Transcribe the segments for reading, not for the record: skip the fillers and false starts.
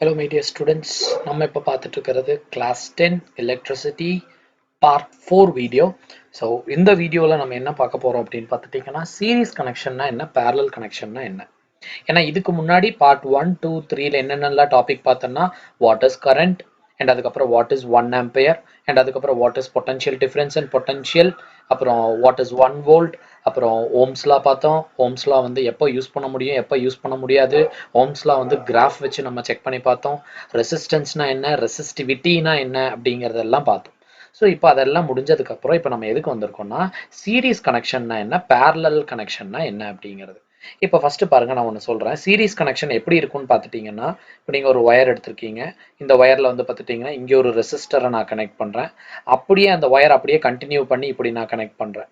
Hello my dear students, நம்ம இப்ப பார்த்துட்டு இருக்கிறது class 10 electricity part 4 video. So இந்த வீடியோல நம்ம என்ன பார்க்க போறோம் அப்படின்னு பார்த்துட்டீங்கன்னா series connectionனா என்ன, parallel connectionனா என்ன. ஏன்னா இதுக்கு முன்னாடி part 1, 2, 3ல என்னென்னலாம் டாபிக் பார்த்தோம்னா what is current and அதுக்கப்புறம் what is 1 ampere and அதுக்கப்புறம் what is potential difference and potential, அப்புறம் what is 1 volt, அப்புறம் ஓம்ஸ் லா பார்த்தோம். ஓம்ஸ் லா வந்து எப்போ யூஸ் பண்ண முடியும், எப்போ யூஸ் பண்ண முடியாது, ஓம்ஸ் லா வந்து கிராஃப் வச்சு நம்ம செக் பண்ணி பார்த்தோம். ரெசிஸ்டன்ஸ்னா என்ன, ரெசிஸ்டிவிட்டினா என்ன அப்படிங்கிறதெல்லாம் பார்த்தோம். ஸோ இப்போ அதெல்லாம் முடிஞ்சதுக்கப்புறம் இப்போ நம்ம எதுக்கு வந்திருக்கோம்னா சீரீஸ் கனெக்ஷன்னா என்ன, பேரலல் கனெக்ஷன்னா என்ன அப்படிங்கிறது. இப்போ ஃபர்ஸ்ட் பாருங்க, நான் ஒன்று சொல்றேன். சீரீஸ் கனெக்ஷன் எப்படி இருக்கும்னு பார்த்துட்டீங்கன்னா, இப்போ நீங்கள் ஒரு ஒயர் எடுத்திருக்கீங்க. இந்த ஒயரில் வந்து பார்த்துட்டிங்கன்னா இங்கே ஒரு ரெசிஸ்டரை நான் கனெக்ட் பண்ணுறேன். அப்படியே அந்த ஒயர் அப்படியே கண்டினியூ பண்ணி இப்படி நான் கனெக்ட் பண்ணுறேன்.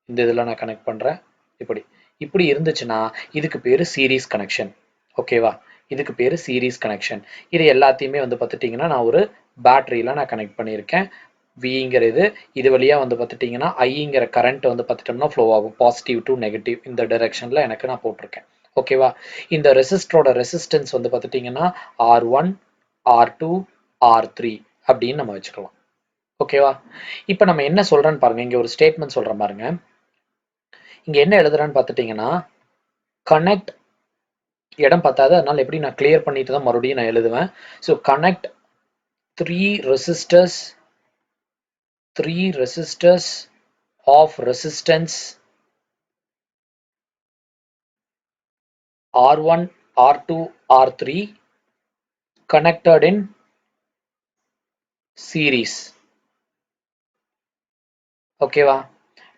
இந்த இதில் நான் கனெக்ட் பண்ணுறேன். இப்படி இருந்துச்சுன்னா இதுக்கு பேர் சீரீஸ் கனெக்ஷன். ஓகேவா? இதுக்கு பேர் சீரீஸ் கனெக்ஷன். இது எல்லாத்தையுமே வந்து பார்த்துட்டிங்கன்னா நான் ஒரு பேட்டரியில் நான் கனெக்ட் பண்ணியிருக்கேன். விங்கிறது இது வழியாக வந்து பார்த்துட்டிங்கன்னா ஐங்கிற கரண்ட் வந்து பார்த்துட்டோம்னா ஃப்ளோ ஆகும், பாசிட்டிவ் டு நெகட்டிவ் இந்த டைரெக்ஷனில் எனக்கு நான் போட்டிருக்கேன். ஓகேவா? இந்த ரெசிஸ்டரோட ரெசிஸ்டன்ஸ் வந்து பார்த்துட்டிங்கன்னா R1, R2, R3 அப்படின்னு நம்ம வச்சுக்கலாம். ஓகேவா? இப்போ நம்ம என்ன சொல்கிறேன்னு பாருங்க, இங்கே ஒரு ஸ்டேட்மெண்ட் சொல்கிறேன் பாருங்க. இங்கே என்ன எழுதுறேன்னு பார்த்துட்டிங்கன்னா கனெக்ட், இடம் பார்த்தாது, அதனால எப்படி நான் கிளியர் பண்ணிட்டு தான் மறுபடியும் நான் எழுதுவேன். So connect three resistors of resistance R1, R2, R3 connected in series. ஓகேவா?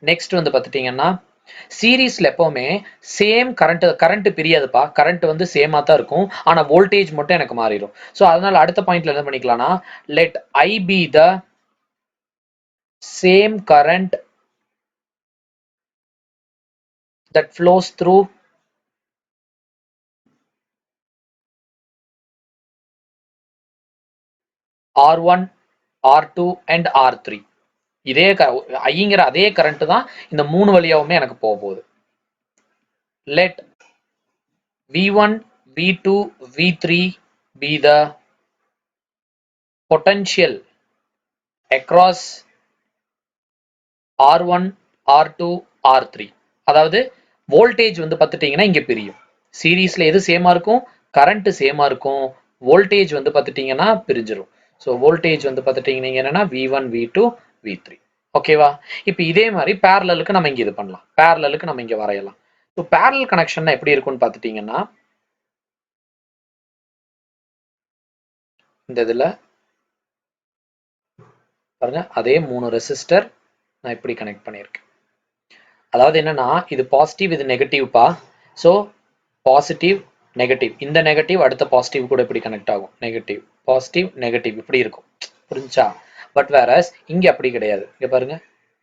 நெக்ஸ்ட் வந்து பார்த்துட்டீங்கன்னா சீரீஸ்ல எப்பவுமே சேம் கரண்ட் பிரியாதுப்பா. கரண்ட் வந்து சேமா தான் இருக்கும், ஆனா வோல்டேஜ் மட்டும் எனக்கு மாறிடும். ஸோ அதனால அடுத்த பாயிண்ட்ல என்ன பண்ணிக்கலாம்னா let I be the same current that flows through R1, R2 and R3. இதே ஐங்கிற அதே கரண்ட் தான் இந்த மூணு வழியாவுமே எனக்கு போக போகுது. let V1, V2, V3 be the potential across R1, R2, R3. அதாவது வோல்டேஜ் வந்து பார்த்துட்டீங்கன்னா இங்க பிரியும். சீரீஸ்ல எது சேமா இருக்கும், கரண்ட் சேமா இருக்கும், வோல்டேஜ் வந்து பார்த்துட்டீங்கன்னா பிரிஞ்சிடும். ஸோ வோல்டேஜ் வந்து பார்த்துட்டீங்கன்னா என்னன்னா V1, V2, V3. ஓகேவா? இப்போ இதே மாதிரி பேரலலுக்கு நம்ம இங்க இது பண்ணலாம், பேரலலுக்கு நம்ம இங்க வரையலாம். ஸோ பேரலல் கனெக்ஷன் எப்படி இருக்கும்னு பார்த்துட்டீங்கன்னா இந்த இதுல பாருங்க, அதே 3 ரெசிஸ்டர் நான் இப்படி கனெக்ட் பண்ணியிருக்கேன். அதாவது என்னன்னா இது பாசிட்டிவ், இது நெகட்டிவ்ப்பா. ஸோ பாசிட்டிவ் நெகட்டிவ், இந்த நெகட்டிவ் அடுத்த பாசிட்டிவ் கூட இப்படி கனெக்ட் ஆகும், நெகட்டிவ் பாசிட்டிவ் நெகட்டிவ் இப்படி இருக்கும். புரிஞ்சா? பட் வேற இங்க அப்படி கிடையாது. இங்க பாருங்க,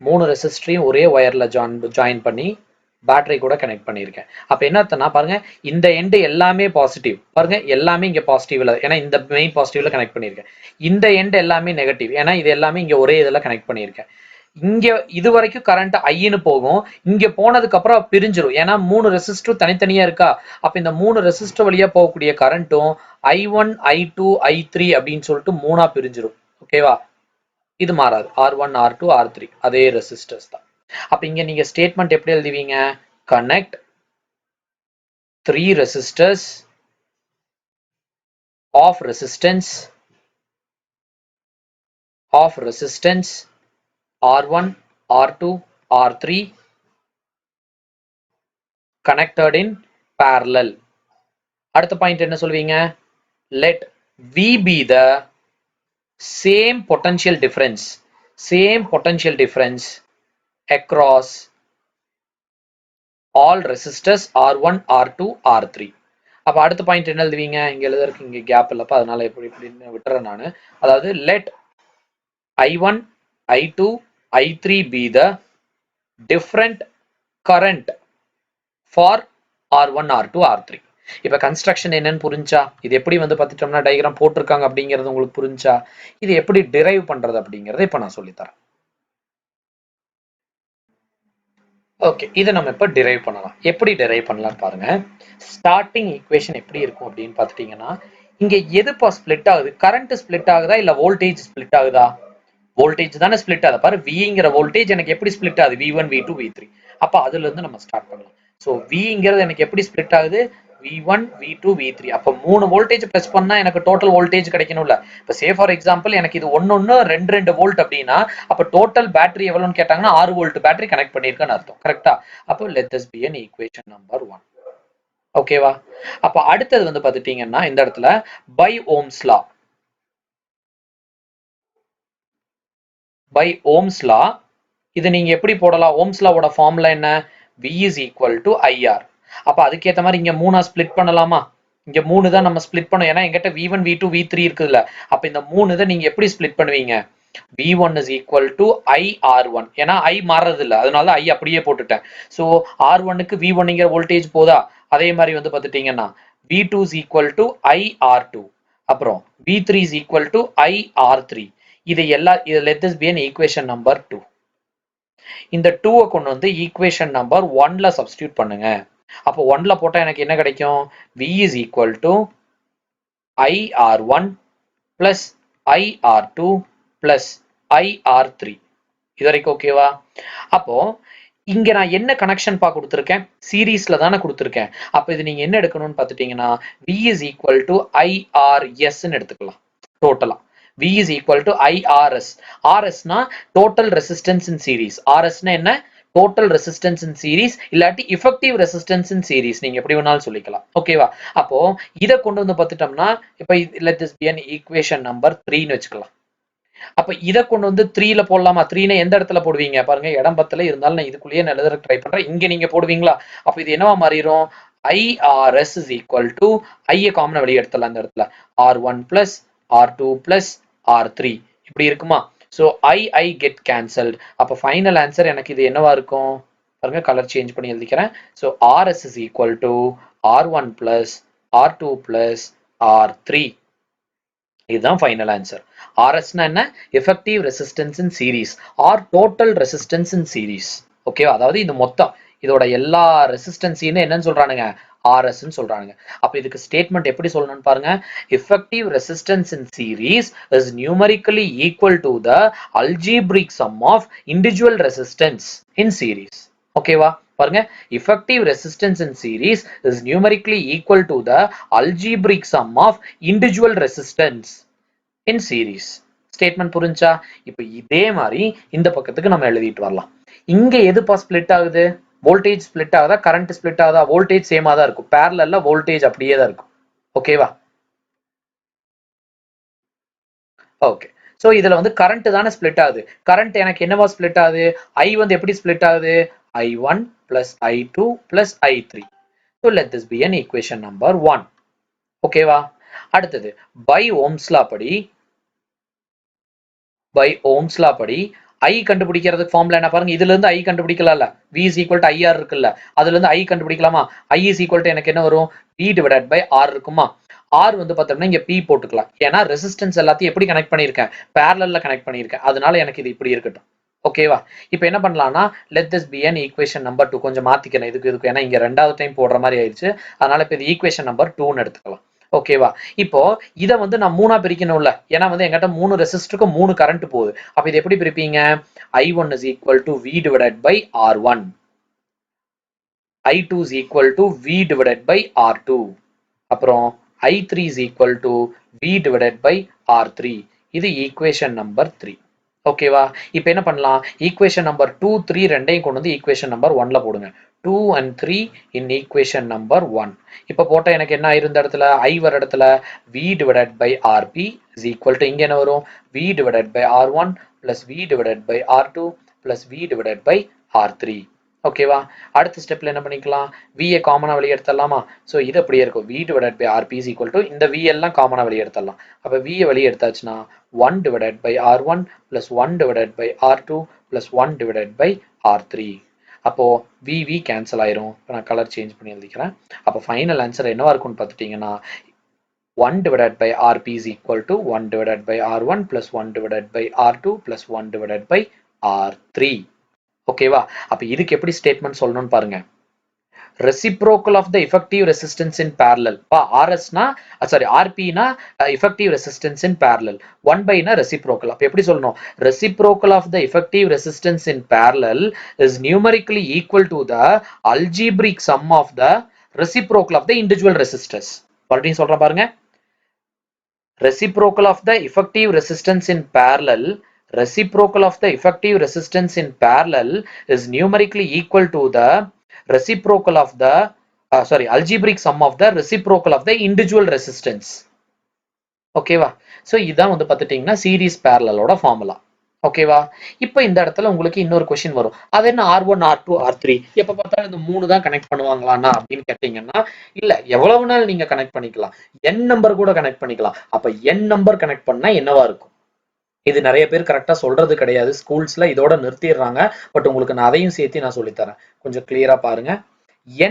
3 ரெசிஸ்டரையும் ஒரே ஒயர்ல ஜாயின் பண்ணி பேட்டரி கூட கனெக்ட் பண்ணியிருக்கேன். அப்ப என்ன அர்த்தம்னா பாருங்க, இந்த எண்டு எல்லாமே பாசிட்டிவ். பாருங்க எல்லாமே இங்க பாசிட்டிவ்ல, ஏன்னா இந்த மெயின் பாசிட்டிவ்ல கனெக்ட் பண்ணியிருக்கேன். இந்த எண்டு எல்லாமே நெகட்டிவ், ஏன்னா இது எல்லாமே இங்க ஒரே இதில் கனெக்ட் பண்ணியிருக்கேன். இங்க இது வரைக்கும் கரண்ட் ஐன்னு போகும், இங்க போனதுக்கு அப்புறம் பிரிஞ்சிடும். ஏன்னா 3 ரெசிஸ்டர் தனித்தனியா இருக்கா. அப்ப இந்த 3 ரெசிஸ்டர் வழியா போகக்கூடிய கரண்ட்டும் I1, I2, I3 அப்படின்னு சொல்லிட்டு 3ஆ பிரிஞ்சிடும். ஓகேவா? இது மாறாது, R1, R2, R3 அதே ரெசிஸ்டர்ஸ் தான். அப்ப இங்க நீங்க ஸ்டேட்மெண்ட் எப்படி எழுதுவீங்க? Connect 3 resistors of resistance R1, R2, R3 connected in parallel. அடுத்த பாயிண்ட் என்ன சொல்வீங்க? let V be the same potential difference across all resistors R1, R2, R3. அப்ப அடுத்த பாயிண்ட் என்ன எழுதுவீங்க? இங்க எழுதுறதுக்கு இங்க கேப் இல்லப்பா, அதனால எப்படி இப்படின்னு விட்டுறேன் நானு. அதாவது let I1, I2, I3 be the different current for R1, R2, R3. இப்ப கன்ஸ்ட்ரக்ஷன் என்னன்னு புரிஞ்சா? இது எப்படி வந்து பார்த்துட்டோம்னா டயக்ராம் போட்டிருக்காங்க அப்படிங்கிறது உங்களுக்கு புரிஞ்சா? இது எப்படி டிரைவ் பண்றது அப்படிங்கறத இப்ப நான் சொல்லித்தரேன். ஓகே, இதை நம்ம இப்போ டிரைவ் பண்ணலாம். எப்படி டிரைவ் பண்ணலாம் பாருங்க. ஸ்டார்டிங் ஈக்குவேஷன் எப்படி இருக்கும் அப்படின்னு பார்த்துட்டீங்கன்னா, இங்க எதுப்பா ஸ்பிளிட் ஆகுது? கரண்ட் ஸ்பிளிட் ஆகுதா இல்ல வோல்டேஜ் ஸ்பிளிட் ஆகுதா? வோல்டேஜ் தானே ஸ்பிளிட் ஆகுது. பாரு, விங்கிற வோல்டேஜ் எனக்கு எப்படி ஸ்பிளிட் ஆகுது? V1 V2 V3. அப்ப அதுல இருந்து நம்ம ஸ்டார்ட் பண்ணலாம். ஸோ விங்கிறது எனக்கு எப்படி ஸ்பிளிட் ஆகுது? V1 V2 V3. அப்ப 3 வோல்டேஜ் பிரஸ் பண்ணா எனக்கு டோட்டல் வோல்டேஜ் கிடைக்கணும்ல. இப்ப சே ஃபார் எக்ஸாம்பிள் எனக்கு இது ஒன்னொன்னு 2 வோல்ட் அப்படின்னா, அப்ப டோட்டல் பேட்டரி எவ்வளவுன்னு கேட்டாங்கன்னா 6 வோல்ட் பேட்டரி கனெக்ட் பண்ணிருக்கேன்னு அர்த்தம். கரெக்டா? அப்போ let this be an equation number 1. ஓகேவா? அப்ப அடுத்தது வந்து பாத்துட்டீங்கன்னா இந்த இடத்துல by Ohm's law. By Ohm's law இது நீங்க எப்படி போடலாம்? ஓம்ஸ் லாவோட ஃபார்முலா என்ன? V is equal to IR. அப்ப அதுக்கேத்த மாதிரி இங்க 3 ஸ்பிளிட் பண்ணலாமா? இங்க 3 தான் நம்ம ஸ்பிளிட் பண்ணோம். ஏன்னா என்கிட்ட V1 V2 V3 இருக்குதுல்ல. அப்ப இந்த 3 இதை நீங்க எப்படி ஸ்பிளிட் பண்ணுவீங்க? V1 is equal to IR1. ஏன்னா I மாறது இல்ல, அதனால I அப்படியே போட்டுட்டேன். ஸோ R1க்கு V1ங்கிற வோல்டேஜ் போதா? அதே மாதிரி வந்து பார்த்துட்டீங்கன்னா V2 is equal to IR2. அப்புறம் V3 is equal to IR3. இது எல்லாம் let this be an equation number 2. இந்த 2 கொண்டு வந்து ஈக்குவேஷன் நம்பர் 1ல சப்ஸ்டிட்யூட் பண்ணுங்க. அப்போ 1ல போட்டா எனக்கு என்ன கிடைக்கும்? V is equal to IR1 plus IR2 plus IR3. இது வரைக்கும் ஓகேவா? அப்போ இங்க நான் என்ன கனெக்ஷன் பா கொடுத்திருக்கேன்? சீரீஸ்ல தானே கொடுத்திருக்கேன். அப்ப இது நீங்க என்ன எடுக்கணும்னு பார்த்துட்டீங்கன்னா V is equal to IRS ன்னு எடுத்துக்கலாம் டோட்டலா. V is equal to IRS. RS னா total resistance in series. RS னா என்ன? total resistance in series இல்லாட்டி effective resistance in series. நீங்க எப்படி வேணாலும் சொல்லிக்கலாம். ஓகேவா? அப்போ இத கொண்டு வந்து பார்த்துட்டோம்னா இப்ப let this be an equation number 3 ன்னு வச்சுக்கலாம். அப்ப இத கொண்டு வந்து 3ல போடலாமா? 3ன எந்த இடத்துல போடுவீங்க? பாருங்க, இடம் பத்தல, இருந்தாலும் நான் இதுக்குள்ளேயே எழுதுறதுக்கு ட்ரை பண்றேன். இங்க நீங்க போடுவீங்களா? அப்ப இது என்னவா மாறிரும்? IRS is equal to I காமனா வெளிய எடுத்துடலாம் இந்த இடத்துல. R1 plus R2 plus R3 இப்படி இருக்குமா? So I get cancelled. அப்ப ஃபைனல் ஆன்சர் எனக்கு இது என்னவா இருக்கும்? பாருங்க, கலர் சேஞ்ச் பண்ணி எழுதிக்கிறேன். So RS is equal to R1 plus R2 plus R3. இதுதான் ஃபைனல் ஆன்சர். RS னா என்ன? Effective resistance in series are total resistance in series. ஓகேவா? அதாவது இது மொத்தம் இதோட எல்லா ரெசிஸ்டன்ஸையும் என்னன்னு சொல்றானுங்க? RS ன்னு சொல்றானுங்க. அப்ப இதுக்கு ஸ்டேட்மெண்ட் எப்படி சொல்லணும்னு பாருங்க. Effective resistance in series is numerically equal to the algebraic sum of individual resistance in series. ஓகேவா? பாருங்க, effective resistance in series is numerically equal to the algebraic sum of individual resistance in series. Statement புரிஞ்சா? இப்போ இதே மாதிரி இந்த பக்கத்துக்கு நம்ம எழுதிட்டு வரலாம். இங்க எதுப்பா ஸ்பிளிட் ஆகுது? வோல்டேஜ் ஸ்பிளிட் ஆகுதா? கரண்ட் ஸ்பிளிட் ஆகுதா? வோல்டேஜ் சேமா தான் இருக்கும். பேரலல்ல வோல்டேஜ் அப்படியே தான் இருக்கும். ஓகேவா? ஓகே. சோ இதுல வந்து கரண்ட் தானே ஸ்பிளிட் ஆகுது. கரண்ட் எனக்கு என்னவா ஸ்பிளிட் ஆகுது? I வந்து எப்படி ஸ்பிளிட் ஆகுது? I1 plus I2 plus I3. So let this be an equation number 1. ஓகேவா? அடுத்தது பை ஓம்ஸ் லா படி I கண்டுபிடிக்கிறதுக்கு ஃபார்முலா என்ன பாருங்க. இதுல இருந்து I கண்டுபிடிக்கலாம்ல. V is equal to IR இருக்குல்ல. அதுல இருந்து I கண்டுபிடிக்கலாமா? I is equal to எனக்கு என்ன வரும்? V divided by R இருக்குமா? R வந்து பார்த்தோம்னா இங்க P போட்டுக்கலாம். ஏன்னா ரெசிஸ்டன்ஸ் எல்லாத்தையும் எப்படி கனெக்ட் பண்ணியிருக்கேன்? பேரலல்ல கனெக்ட் பண்ணியிருக்கேன். அதனால எனக்கு இது இப்படி இருக்கட்டும். ஓகேவா? இப்போ என்ன பண்ணலாம்னா let this be an equation number 2. கொஞ்சம் மாத்திக்கிறேன் இதுக்கு ஏன்னா இங்க ரெண்டாவது டைம் போடுற மாதிரி ஆயிடுச்சு. அதனால இப்போ இது ஈக்குவேஷன் நம்பர் 2ன்னு எடுத்துக்கலாம். ஓகேவா? இப்போ இத வந்து நான் மூணா பிரிக்கணும்ல. ஏன்னா வந்து என்கிட்ட 3 ரெசிஸ்டருக்கு 3 கரண்ட் போகுது. அப்ப இது எப்படி பிரிப்பீங்க? I1 is equal to V divided by R1. I2 is equal to V divided by R2. அப்புறம் I3 is equal to V divided by R3. இது ஈக்குவேஷன் நம்பர் 3. ஓகேவா? இப்போ என்ன பண்ணலாம்? ஈக்குவேஷன் நம்பர் 2, 3 ரெண்டையும் கொண்டு வந்து ஈக்குவேஷன் நம்பர் 1ல போடுங்க. 2 and 3 in equation number 1. இப்போ போட்டா எனக்கு என்ன ஆயிரும் இந்த இடத்துல? I வர இடத்துல V divided by RP is equal to இங்க என்ன வரும்? V divided by R1 plus V divided by R2 plus V divided by R3. ஓகேவா? அடுத்த ஸ்டெப்ல என்ன பண்ணிக்கலாம்? V ஐ காமனா வெளிய எடுத்துடலாமா? சோ இது அப்படியே இருக்கும். V divided by RP is equal to இந்த V எல்லாம் காமனா வெளிய எடுத்துடலாம். அப்ப V ஐ வெளிய எடுத்தாச்சுனா 1 divided by R1 plus 1 divided by R2 plus 1 divided by R3. அப்போ V கேன்சல் ஆயிரும். நான் கலர் சேஞ்ச் பண்ணி எழுதிக்கிறேன். அப்ப ஃபைனல் ஆன்சர் என்னவா இருக்கும்னு பார்த்துட்டீங்கன்னா 1 divided by RP is equal to 1 divided by R1 plus 1 divided by R2 plus 1 divided by R3. ஓகேவா? அப்ப இதுக்கு எப்படி ஸ்டேட்மெண்ட் சொல்லணும்னு பாருங்க. reciprocal of the effective resistance in parallel. RS na sorry RP na effective resistance in parallel. 1 by na reciprocal. அப்ப எப்படி சொல்லணும்? Reciprocal of the effective resistance in parallel is numerically equal to the algebraic sum of the reciprocal of the individual resistors. மறுபடியும் சொல்றேன் பாருங்க. Reciprocal of the effective resistance in parallel is numerically equal to the reciprocal of the algebraic sum of the reciprocal of the individual resistance. ஓகேவா? So இதான் வந்து பார்த்துட்டீங்கன்னா series பேரலலோட formula. ஓகேவா? இப்போ இந்த இடத்துல உங்களுக்கு இன்னொரு क्वेश्चन வரும். அது என்ன R1 R2 R3 எப்ப பார்த்தாலும் இந்த மூணு தான் கனெக்ட் பண்ணுவாங்களானா அப்படின்னு கேட்டீங்கன்னா இல்ல, எவ்வளவு நாள் நீங்க கனெக்ட் பண்ணிக்கலாம். n நம்பர் கூட கனெக்ட் பண்ணிக்கலாம். அப்ப n நம்பர் கனெக்ட் பண்ணா என்னவா இருக்கும்? இது நிறைய பேர் கரெக்டா சொல்றது கிடையாது. ஸ்கூல்ஸ்ல இதோட நிறுத்திடுறாங்க. பட் உங்களுக்கு நான் அதையும் சேர்த்து நான் சொல்லி தரேன். கொஞ்சம் கிளியரா பாருங்க.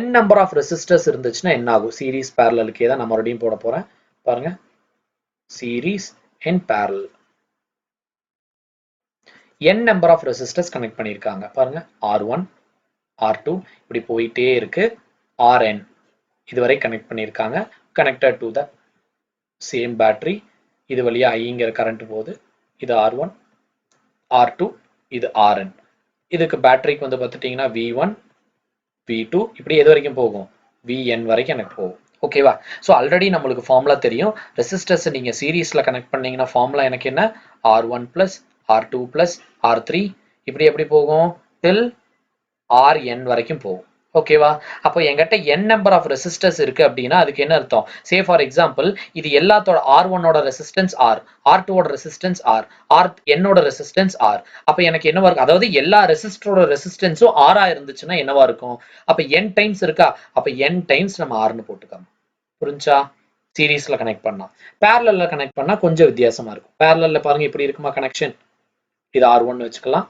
n நம்பர் ஆஃப் ரெசிஸ்டர்ஸ் இருந்துச்சுன்னா என்ன ஆகும்? சீரிஸ் பேரலலுக்கே தான் நான் மறுபடியும் போட போறேன். பாருங்க. Series and parallel. n number of resistors connect பண்ணிருக்காங்க. பாருங்க. R1 R2 இப்படி போயிட்டே இருக்கு. Rn இதுவரை கனெக்ட் பண்ணிருக்காங்க. connected to the same battery. இது வழியா Iங்கிற கரண்ட் போகுது. இது R1 R2 இது Rn. இதுக்கு பேட்டரிக்கு வந்து பார்த்துட்டீங்கன்னா V1 V2 இப்படி எது வரைக்கும் போகும்? Vn வரைக்கும் எனக்கு போகும். ஓகேவா? சோ ஆல்ரெடி நம்மளுக்கு ஃபார்முலா தெரியும். ரெசிஸ்டர்ஸ் நீங்க சீரிஸ்ல கனெக்ட் பண்ணீங்கன்னா ஃபார்முலா எனக்கு என்ன? R1 R2 R3 இப்படி எப்படி போகும்? till Rn வரைக்கும் போகும். ஓகேவா? அப்போ என்கிட்ட n நம்பர் ஆஃப் ரெசிஸ்டர்ஸ் இருக்கு அப்படின்னா அதுக்கு என்ன அர்த்தம்? சே ஃபார் எக்ஸாம்பிள் இது எல்லாத்தோட R1 ஓட ரெசிஸ்டன்ஸ் R, R2 ஓட ரெசிஸ்டன்ஸ் R, Rn ஓட ரெசிஸ்டன்ஸ் R. அப்ப எனக்கு என்னவா இருக்கும்? அதாவது எல்லா ரெசிஸ்டரோட ரெசிஸ்டன்ஸும் R ஆ இருந்துச்சுன்னா என்னவா இருக்கும்? அப்ப n டைம்ஸ் இருக்கா? அப்ப n டைம்ஸ் நம்ம R னு போட்டுக்கலாம். புரிஞ்சா? சீரிஸ்ல கனெக்ட் பண்ணா. பேரலல்ல கனெக்ட் பண்ணா கொஞ்சம் வித்தியாசமா இருக்கும். பேரலல்ல பாருங்க இப்படி இருக்குமா கனெக்ஷன்? இது R1 வச்சுக்கலாம்.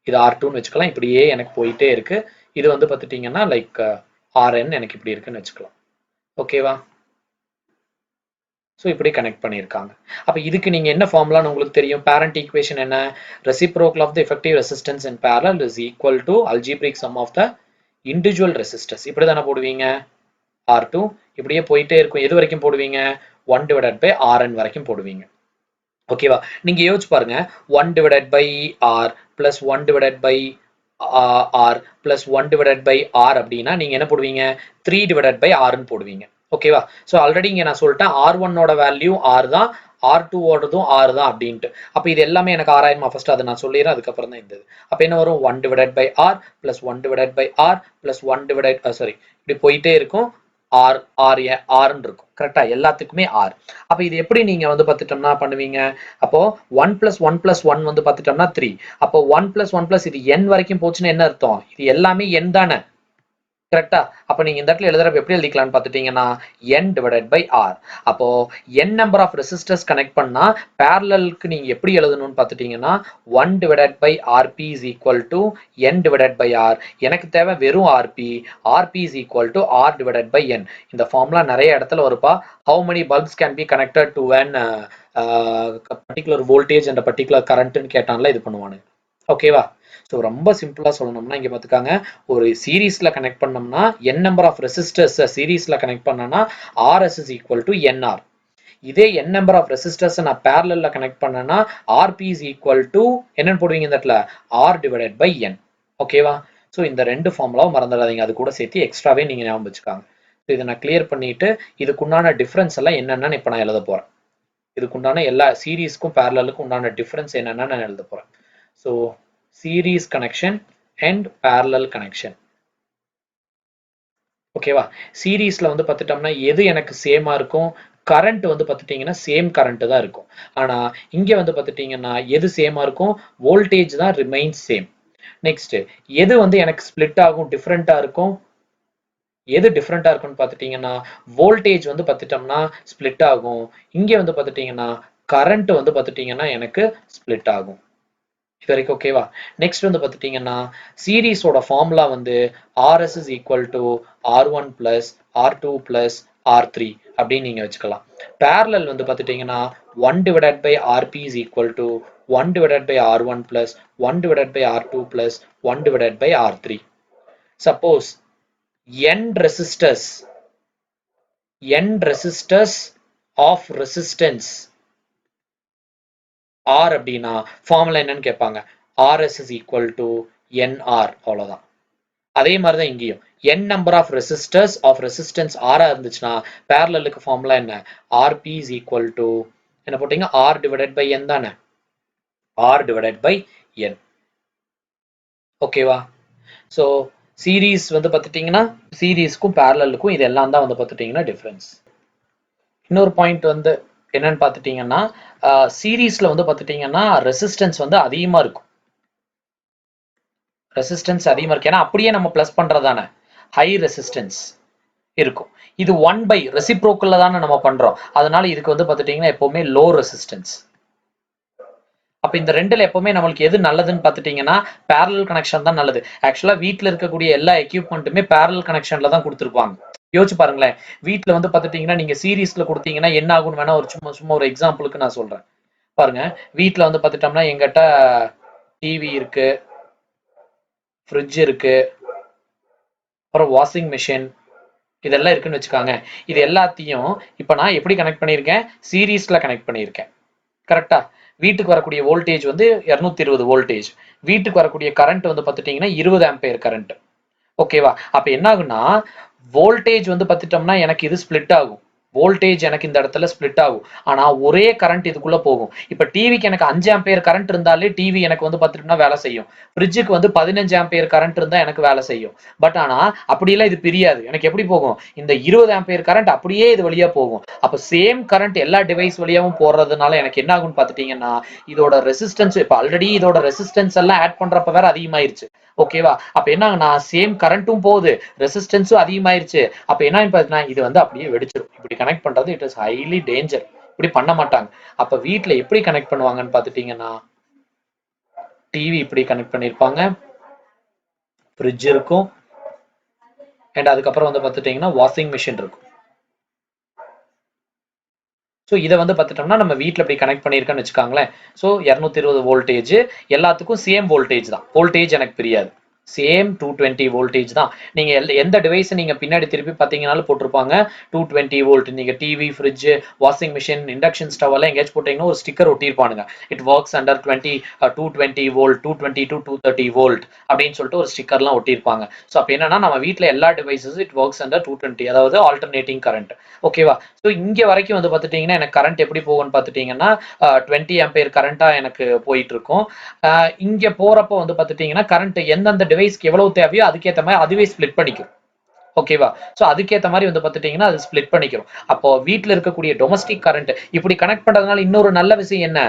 இது R2 வச்சுக்கலாம். இப்படியே எனக்கு போயிட்டே இருக்கு. இது வந்து பார்த்துட்டீங்கன்னா லைக் Rn எனக்கு இப்படி இருக்குன்னு வச்சுக்கலாம். ஓகேவா? சோ இப்படி கனெக்ட் பண்ணிருக்காங்க. அப்ப இதுக்கு நீங்க என்ன ஃபார்முலான்னு உங்களுக்கு தெரியும். பேரண்ட் ஈக்குவேஷன் என்ன? reciprocal of the effective resistance in parallel is equal to algebraic sum of the individual resistors. இப்படி தானே போடுவீங்க. R2 இப்படியே போயிட்டே இருக்கும். எது வரைக்கும் போடுவீங்க? 1 divided by Rn வரைக்கும் போடுவீங்க. ஓகேவா? நீங்க யோசிச்சு பாருங்க. 1 divided by R plus 1 divided by R plus 1 divided by R அப்படின்னா நீங்க என்ன போடுவீங்க? 3 divided by R ன்னு போடுவீங்க. ஓகேவா? சோ ஆல்ரெடி இங்க நான் சொல்லிட்டேன் R1 ஓட வேல்யூ R தான், R2 ஓடதும் R தான் அப்படின்ட்டு. அப்ப இது எல்லாமே எனக்கு R ஆயிடுமா? ஃபர்ஸ்ட் அதை நான் சொல்லிடுறேன். அதுக்கப்புறம் தான் இந்த அப்ப என்ன வரும்? 1 divided by R plus 1 divided by R plus 1 divided இப்படி போயிட்டே இருக்கும். R ன்னு இருக்கும். கரெக்டா? எல்லாத்துக்குமே R. அப்ப இது எப்படி நீங்க வந்து பார்த்துட்டோம்னா பண்ணுவீங்க? அப்போ 1 plus 1 plus 1 வந்து பார்த்துட்டோம்னா 3. அப்போ 1 plus 1 plus இது n வரைக்கும் போச்சுன்னா என்ன அர்த்தம்? இது எல்லாமே n தானே? கரெக்டா? அப்ப நீங்க இந்த இடத்துல எழுதுறப்ப எப்படி எழுதிக்கலாம்னு பார்த்துட்டீங்கன்னா n divided by R. அப்போ n number of resistors connect பண்ணா parallelக்கு நீங்க எப்படி எழுதணும்னு பார்த்துட்டீங்கன்னா 1 divided by Rp is equal to n divided by R. எனக்கு தேவை வெறும் Rp. Rp is equal to R divided by n. இந்த ஃபார்முலா நிறைய இடத்துல வருப்பா. How many bulbs can be connected to an particular voltage and a particular current ன்னு கேட்டான்ல இது பண்ணுவானு. ஓகேவா? So ரொம்ப சிம்பிளா சொல்லணும்னா இங்க பாத்துக்காங்க. ஒரு சீரிஸ்ல கனெக்ட் பண்ணோம்னா n number of resistors சீரிஸ்ல கனெக்ட் பண்ணனா Rs is equal to nr. இதே n number of resistors நான் parallelல கனெக்ட் பண்ணனா Rp is equal to என்னன்னு போடுவீங்க இந்த இடத்துல? R divided by n. ஓகேவா? சோ இந்த ரெண்டு ஃபார்முலாவும் மறந்துடாதீங்க. அது கூட சேர்த்து எக்ஸ்ட்ராவே நீங்க ஞாபகம் வச்சுக்காங்க. இதை நான் கிளியர் பண்ணிட்டு இதுக்குண்டான டிஃபரன்ஸ் எல்லாம் என்னென்னு இப்ப நான் எழுத போறேன். இதுக்குண்டான எல்லா சீரிஸ்க்கும் parallelக்கும் உண்டான டிஃபரன்ஸ் என்னென்னு நான் எழுத போறேன். So series connection and parallel connection. ஓகேவா? சீரிஸ்ல வந்து பார்த்துட்டோம்னா எது எனக்கு சேமா இருக்கும்? கரண்ட் வந்து பார்த்துட்டீங்கன்னா சேம் கரண்ட் தான் இருக்கும். ஆனா இங்க வந்து பார்த்துட்டீங்கன்னா எது சேமா இருக்கும்? வோல்டேஜ் தான் ரிமைன்ஸ் சேம். நெக்ஸ்ட் எது வந்து எனக்கு ஸ்பிளிட் ஆகும்? டிஃபரெண்டா இருக்கும். எது டிஃபரெண்டா இருக்கும்னு பார்த்துட்டீங்கன்னா வோல்டேஜ் வந்து பார்த்துட்டோம்னா ஸ்பிளிட் ஆகும். இங்க வந்து பார்த்துட்டீங்கன்னா கரண்ட் வந்து பார்த்துட்டீங்கன்னா எனக்கு ஸ்பிளிட் ஆகும். இது வரைக்கும் ஓகேவா? நெக்ஸ்ட் வந்து பார்த்துட்டீங்கன்னா சீரிஸோட ஃபார்முலா வந்து Rs is equal to R1 plus R2 plus R3 அப்படின்னு நீங்க வச்சுக்கலாம். parallel வந்து பார்த்துட்டீங்கன்னா 1 divided by Rp is equal to 1 divided by R1 plus 1 divided by R2 plus 1 divided by R3. Suppose n resistors of resistance R அப்படின்னா formula என்னன்னு கேட்பாங்க. RS is equal to NR, அவ்வளவுதான். அதே மாதிரி தான் இங்கேயும் n number of resistors of resistance R இருந்துச்சுன்னா parallelக்கு formula என்ன? RP is equal to என்ன போட்டீங்க? R divided by n தானே? R divided by n. ஓகேவா? ஸோ சீரீஸ் வந்து பார்த்துட்டிங்கன்னா சீரீஸ்க்கும் பேரலலுக்கும் இது எல்லாம் தான் வந்து பார்த்துட்டிங்கன்னா டிஃப்ரென்ஸ். இன்னொரு பாயிண்ட் வந்து என்னன்னு பார்த்துட்டிங்கன்னா சீரீஸில் வந்து பார்த்துட்டிங்கன்னா ரெசிஸ்டன்ஸ் வந்து அதிகமாக இருக்கும். ரெசிஸ்டன்ஸ் அதிகமாக இருக்கு. ஏன்னா அப்படியே நம்ம ப்ளஸ் பண்ணுறதானே ஹை ரெசிஸ்டன்ஸ் இருக்கும். இது 1 by ரெசிப்ரோக்கல்ல தானே நம்ம பண்ணுறோம். அதனால இதுக்கு வந்து பார்த்துட்டிங்கன்னா எப்போவுமே லோ ரெசிஸ்டன்ஸ். அப்ப இந்த ரெண்டுல எப்பவுமே நம்மளுக்கு எது நல்லதுன்னு பார்த்துட்டீங்கன்னா பேரலல் கனெக்ஷன் தான் நல்லது. ஆக்சுவலா வீட்டில் இருக்கக்கூடிய எல்லா எக்யூப்மெண்ட்டுமே பேரலல் கனெக்ஷன்ல தான் கொடுத்துருப்பாங்க. யோசிச்சு பாருங்களேன், வீட்டில் வந்து பார்த்துட்டீங்கன்னா நீங்க சீரீஸ்ல கொடுத்தீங்கன்னா என்ன ஆகும்னு வேணா ஒரு சும்மா ஒரு எக்ஸாம்பிளுக்கு நான் சொல்றேன் பாருங்க. வீட்டில் வந்து பார்த்துட்டோம்னா எங்கிட்ட டிவி இருக்கு, ஃப்ரிட்ஜ் இருக்கு, அப்புறம் வாஷிங் மிஷின் இதெல்லாம் இருக்குன்னு வச்சுக்காங்க. இது எல்லாத்தையும் இப்ப நான் எப்படி கனெக்ட் பண்ணியிருக்கேன்? சீரீஸ்ல கனெக்ட் பண்ணியிருக்கேன். கரெக்டா? வீட்டுக்கு வரக்கூடிய வோல்டேஜ் வந்து 220 வோல்டேஜ். வீட்டுக்கு வரக்கூடிய கரண்ட் வந்து பார்த்துட்டீங்கன்னா 20 ஆம்பியர் கரண்ட். ஓகேவா? அப்ப என்ன ஆகும்னா வோல்டேஜ் வந்து பார்த்துட்டோம்னா எனக்கு இது ஸ்பிளிட் ஆகும். வோல்டேஜ் எனக்கு இந்த இடத்துல ஸ்பிளிட் ஆகும். ஆனா ஒரே கரண்ட் இதுக்குள்ள போகும். இப்ப டிவிக்கு எனக்கு 5 ஆம்பியர் கரண்ட் இருந்தாலே டிவி எனக்கு வந்து பார்த்துட்டோம்னா வேலை செய்யும். ஃப்ரிட்ஜுக்கு வந்து 15 ஆம்பியர் கரண்ட் இருந்தா எனக்கு வேலை செய்யும். பட் ஆனா அப்படியெல்லாம் இது பிரியாது. எனக்கு எப்படி போகும்? இந்த 20 ஆம்பியர் கரண்ட் அப்படியே இது வழியா போகும். அப்ப சேம் கரண்ட் எல்லா டிவைஸ் வழியாவும் போறதுனால எனக்கு என்ன ஆகும்னு பார்த்துட்டீங்கன்னா இதோட ரெசிஸ்டன்ஸ் இப்ப ஆல்ரெடி இதோட ரெசிஸ்டன்ஸ் எல்லாம் ஆட் பண்றப்ப வேற அதிகமாயிருச்சு. ஓகேவா? அப்ப என்ன ஆகுனா சேம் கரண்ட்டும் போகுது, ரெசிஸ்டன்ஸும் அதிகமாயிருச்சு. அப்ப என்ன பார்த்தீங்கன்னா இது வந்து அப்படியே வெடிச்சிடும். இப்படி கனெக்ட் பண்றது இட் இஸ் ஹைலி டேஞ்சர். இப்படி பண்ண மாட்டாங்க. அப்ப வீட்ல எப்படி கனெக்ட் பண்ணுவாங்கன்னு பார்த்துட்டீங்கன்னா டிவி இப்படி கனெக்ட் பண்ணிருப்பாங்க, ஃப்ரிட்ஜ் இருக்கும், அண்ட் அதுக்கப்புறம் வந்து பார்த்துட்டீங்கன்னா வாஷிங் மிஷின் இருக்கும். ஸோ இதை வந்து பார்த்துட்டோம்னா நம்ம வீட்டில் இப்படி கனெக்ட் பண்ணியிருக்கேன்னு வச்சுக்காங்களேன். ஸோ 220 வோல்டேஜ் எல்லாத்துக்கும் சேம் வோல்டேஜ் தான். வோல்டேஜ் எனக்கு தெரியாது. சேம் 220 வோல்டேஜ் தான். நீங்க எந்த டிவைஸ் நீங்க பின்னாடி திருப்பி பார்த்தீங்கன்னாலும் போட்டிருப்பாங்க 220 வோல்ட். நீங்க TV, fridge, washing machine, induction stove எல்லாம் எங்கேயாச்சும் போட்டீங்கன்னா ஒரு ஸ்டிக்கர் ஒட்டியிருப்பானுங்க. It works under 220 volt, 220 to 230 volt அப்படின்னு சொல்லிட்டு ஒரு ஸ்டிக்கர்லாம் ஒட்டியிருப்பாங்க. ஸோ அப்போ என்னன்னா நம்ம வீட்டில் எல்லா டிவைசஸ் இட் ஒர்க்ஸ் அண்டர் 220, அதாவது ஆல்டர்னேட்டிங் கரண்ட். ஓகேவா? ஸோ இங்க வரைக்கும் வந்து பார்த்துட்டீங்கன்னா எனக்கு கரண்ட் எப்படி போகும்னு பார்த்துட்டீங்கன்னா 20 ஆம்பியர் கரண்டா எனக்கு போயிட்டு இருக்கும். இங்க போறப்போ வந்து பார்த்துட்டீங்கன்னா கரண்ட் எந்தெந்த டிவைஸ்க்கு எவ்வளவு தேவையோ அதுக்கேற்ற மாதிரி அதுவே ஸ்பிளிட் பண்ணிக்கும். ஓகேவா? சோ அதுக்கேற்ற மாதிரி வந்து பார்த்துட்டீங்கன்னா அது ஸ்பிளிட் பண்ணிக்கிறோம். அப்போ வீட்டில் இருக்கக்கூடிய டொமஸ்டிக் கரண்ட் இப்படி கனெக்ட் பண்றதுனால இன்னொரு நல்ல விஷயம் என்ன?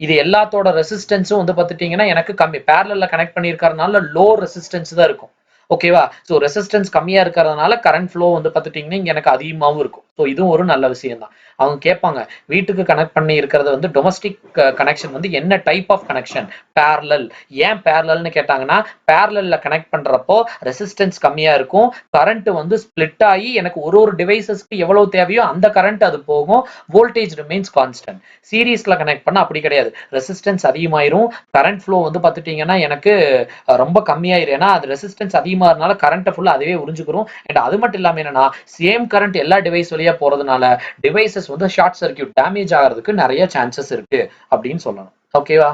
இது எல்லாத்தோட ரெசிஸ்டன்ஸும் வந்து பார்த்துட்டீங்கன்னா எனக்கு கம்மி. பேரலல்ல கனெக்ட் பண்ணியிருக்கறதுனால லோ ரெசிஸ்டன்ஸ் தான் இருக்கும். ஓகேவா? ஸோ ரெசிஸ்டன்ஸ் கம்மியா இருக்கிறதுனால கரண்ட் ஃப்ளோ வந்து பார்த்துட்டீங்கன்னா இங்க எனக்கு அதிகமாகவும் இருக்கும். ஸோ இதுவும் ஒரு நல்ல விஷயம் தான். அவங்க கேட்பாங்க வீட்டுக்கு கனெக்ட் பண்ணி இருக்கிறது வந்து டொமஸ்டிக் கனெக்ஷன் வந்து என்ன டைப் ஆஃப் கனெக்ஷன்? பேரலல். ஏன் பேரலல்னு கேட்டாங்கன்னா பேரலல்ல கனெக்ட் பண்றப்போ ரெசிஸ்டன்ஸ் கம்மியா இருக்கும், கரண்ட் வந்து ஸ்பிளிட் ஆகி எனக்கு ஒரு டிவைசஸ்க்கு எவ்வளவு தேவையோ அந்த கரண்ட் அது போகும், வோல்டேஜ் ரிமைன்ஸ் கான்ஸ்டன்ட். சீரீஸ்ல கனெக்ட் பண்ண அப்படி கிடையாது. ரெசிஸ்டன்ஸ் அதிகமாயிரும், கரண்ட் ஃப்ளோ வந்து பார்த்துட்டீங்கன்னா எனக்கு ரொம்ப கம்மியாயிரும். ஏன்னா அது ரெசிஸ்டன்ஸ் அதிகமாகிறதுனால கரண்ட் ஃபுல்லா அதுவே உறிஞ்சுக்கிறோம். அண்ட் அது மட்டும் இல்லாம என்னன்னா சேம் கரண்ட் எல்லா டிவைஸ் வழியா போறதுனால டிவைசஸ் வந்து ஷார்ட் சர்க்யூட் டேமேஜ் ஆகிறதுக்கு நிறைய சான்சஸ் இருக்கு அப்படின்னு சொல்லணும். ஓகேவா?